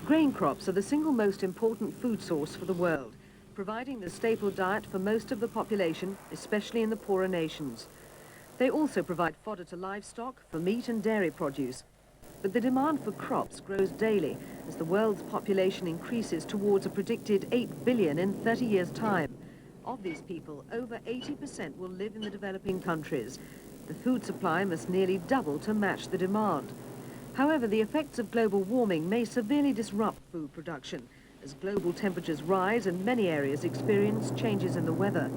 Grain crops are the single most important food source for the world, providing the staple diet for most of the population, especially in the poorer nations. They also provide fodder to livestock for meat and dairy produce. But the demand for crops grows daily as the world's population increases towards a predicted 8 billion in 30 years' time. Of these people, over 80% will live in the developing countries. The food supply must nearly double to match the demand. However, the effects of global warming may severely disrupt food production as global temperatures rise and many areas experience changes in the weather.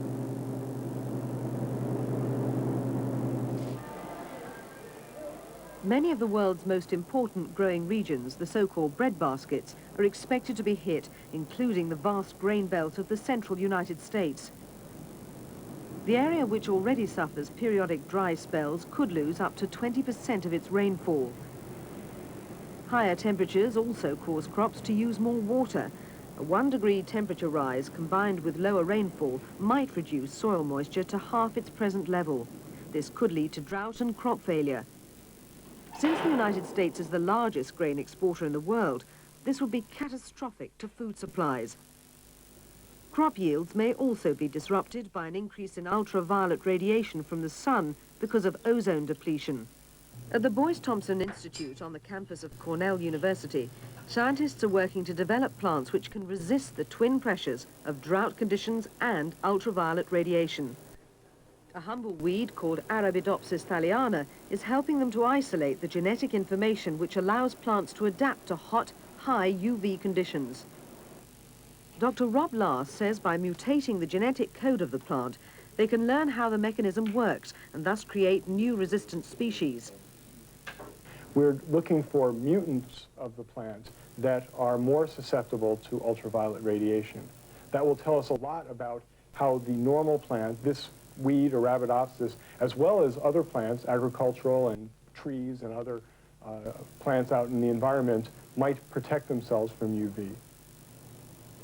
Many of the world's most important growing regions, the so-called breadbaskets, are expected to be hit, including the vast grain belt of the central United States. The area, which already suffers periodic dry spells, could lose up to 20% of its rainfall. Higher temperatures also cause crops to use more water. A 1-degree temperature rise combined with lower rainfall might reduce soil moisture to half its present level. This could lead to drought and crop failure. Since the United States is the largest grain exporter in the world, this would be catastrophic to food supplies. Crop yields may also be disrupted by an increase in ultraviolet radiation from the sun because of ozone depletion. At the Boyce-Thompson Institute on the campus of Cornell University, scientists are working to develop plants which can resist the twin pressures of drought conditions and ultraviolet radiation. A humble weed called Arabidopsis thaliana is helping them to isolate the genetic information which allows plants to adapt to hot, high UV conditions. Dr. Rob Last says by mutating the genetic code of the plant, they can learn how the mechanism works and thus create new resistant species. We're looking for mutants of the plant that are more susceptible to ultraviolet radiation. That will tell us a lot about how the normal plant, this weed, Arabidopsis, as well as other plants, agricultural and trees and other plants out in the environment, might protect themselves from UV.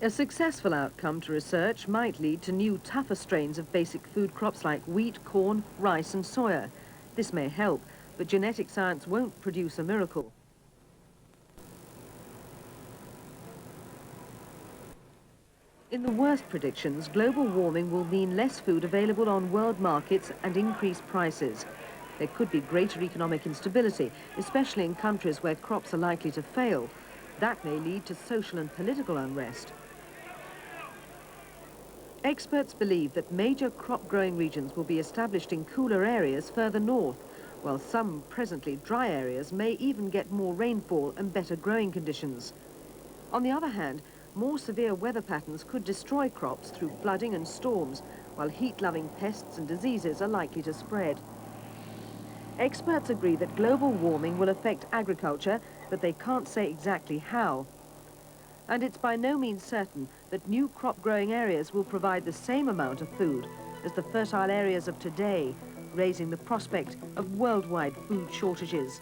A successful outcome to research might lead to new, tougher strains of basic food crops like wheat, corn, rice and soya. This may help, but genetic science won't produce a miracle. In the worst predictions, global warming will mean less food available on world markets and increased prices. There could be greater economic instability, especially in countries where crops are likely to fail. That may lead to social and political unrest. Experts believe that major crop-growing regions will be established in cooler areas further north, while some presently dry areas may even get more rainfall and better growing conditions. On the other hand, more severe weather patterns could destroy crops through flooding and storms, while heat-loving pests and diseases are likely to spread. Experts agree that global warming will affect agriculture, but they can't say exactly how. And it's by no means certain that new crop-growing areas will provide the same amount of food as the fertile areas of today, raising the prospect of worldwide food shortages.